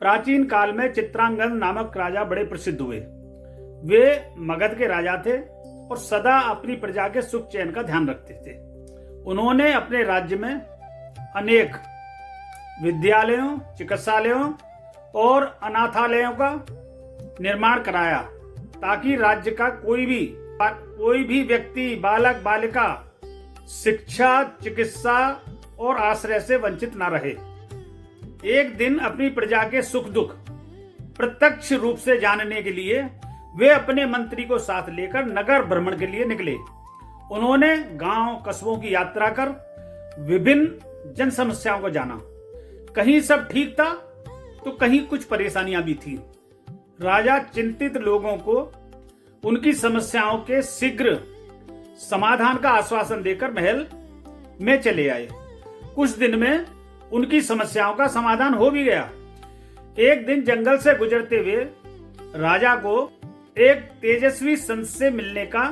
प्राचीन काल में चित्रांगद नामक राजा बड़े प्रसिद्ध हुए। वे मगध के राजा थे और सदा अपनी प्रजा के सुख चैन का ध्यान रखते थे। उन्होंने अपने राज्य में अनेक विद्यालयों, चिकित्सालयों और अनाथालयों का निर्माण कराया ताकि राज्य का कोई भी व्यक्ति, बालक बालिका शिक्षा, चिकित्सा और आश्रय से वंचित न रहे। एक दिन अपनी प्रजा के सुख दुख प्रत्यक्ष रूप से जानने के लिए वे अपने मंत्री को साथ लेकर नगर भ्रमण के लिए निकले। उन्होंने गांव कस्बों की यात्रा कर विभिन्न जन समस्याओं को जाना। कहीं सब ठीक था तो कहीं कुछ परेशानियां भी थी। राजा चिंतित लोगों को उनकी समस्याओं के शीघ्र समाधान का आश्वासन देकर महल में चले आए। कुछ दिन में उनकी समस्याओं का समाधान हो भी गया। एक दिन जंगल से गुजरते हुए राजा को एक तेजस्वी संत से मिलने का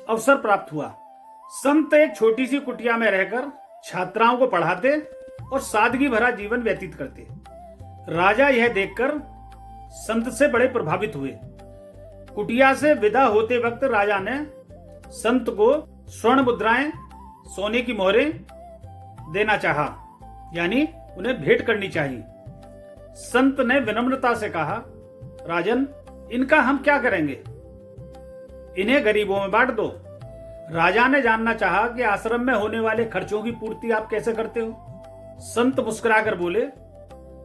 अवसर प्राप्त हुआ। संत एक छोटी सी कुटिया में रहकर छात्राओं को पढ़ाते और सादगी भरा जीवन व्यतीत करते। राजा यह देखकर संत से बड़े प्रभावित हुए। कुटिया से विदा होते वक्त राजा ने संत को स्वर्ण मुद्राएं, सोने की मोहरें देना चाहा, यानी उन्हें भेंट करनी चाहिए। संत ने विनम्रता से कहा, राजन, इनका हम क्या करेंगे? इन्हें गरीबों में बांट दो। राजा ने जानना चाहा कि आश्रम में होने वाले खर्चों की पूर्ति आप कैसे करते हो? संत मुस्कुराकर बोले,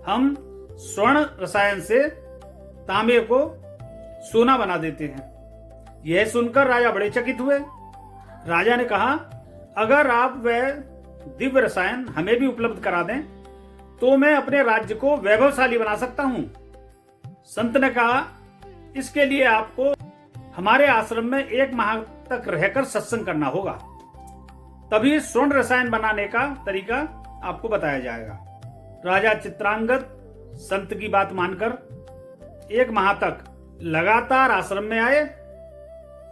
हम स्वर्ण रसायन से तांबे को सोना बना देते हैं। यह सुनकर राजा बड़े चकित हुए। राजा ने कहा, अगर आप वह दिव्य रसायन हमें भी उपलब्ध करा दें तो मैं अपने राज्य को वैभवशाली बना सकता हूं। संत ने कहा, इसके लिए आपको हमारे आश्रम में 1 माह तक रहकर सत्संग करना होगा, तभी स्वर्ण रसायन बनाने का तरीका आपको बताया जाएगा। राजा चित्रांगद संत की बात मानकर 1 माह तक लगातार आश्रम में आए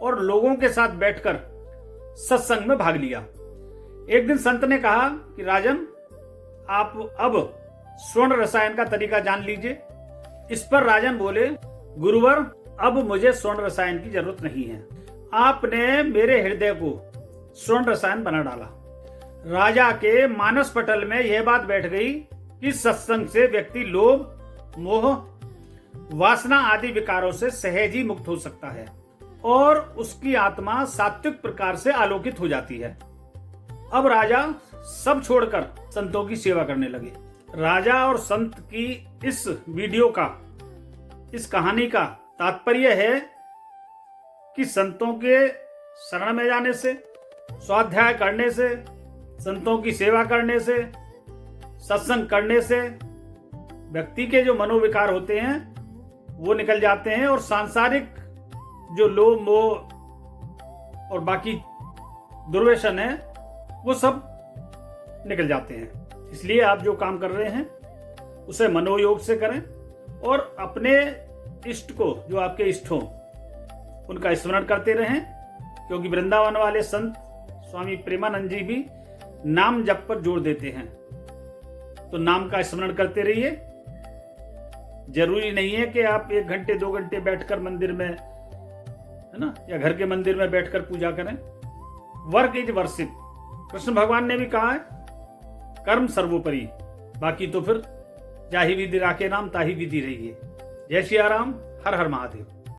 और लोगों के साथ बैठकर सत्संग में भाग लिया। एक दिन संत ने कहा कि राजन, आप अब स्वर्ण रसायन का तरीका जान लीजिए। इस पर राजन बोले, गुरुवर, अब मुझे स्वर्ण रसायन की जरूरत नहीं है। आपने मेरे हृदय को स्वर्ण रसायन बना डाला। राजा के मानस पटल में यह बात बैठ गई कि सत्संग से व्यक्ति लोभ, मोह, वासना आदि विकारों से सहज ही मुक्त हो सकता है और उसकी आत्मा सात्विक प्रकार से आलोकित हो जाती है। अब राजा सब छोड़कर संतों की सेवा करने लगे। राजा और संत की इस वीडियो का, इस कहानी का तात्पर्य है कि संतों के शरण में जाने से, स्वाध्याय करने से, संतों की सेवा करने से, सत्संग करने से व्यक्ति के जो मनोविकार होते हैं वो निकल जाते हैं और सांसारिक जो लोभ, मोह और बाकी दुर्व्यसन है वो सब निकल जाते हैं। इसलिए आप जो काम कर रहे हैं उसे मनोयोग से करें और अपने इष्ट को, जो आपके इष्ट हो, उनका स्मरण करते रहें, क्योंकि वृंदावन वाले संत स्वामी प्रेमानंद जी भी नाम जप पर जोर देते हैं। तो नाम का स्मरण करते रहिए। जरूरी नहीं है कि आप 1 घंटे 2 घंटे बैठकर मंदिर में, है ना, या घर के मंदिर में बैठकर पूजा करें। Work is worship. कृष्ण भगवान ने भी कहा है, कर्म सर्वोपरि, बाकी तो फिर जाहि विधि राखे नाम ताहि विधि रहिए। जय सिया राम। हर हर महादेव।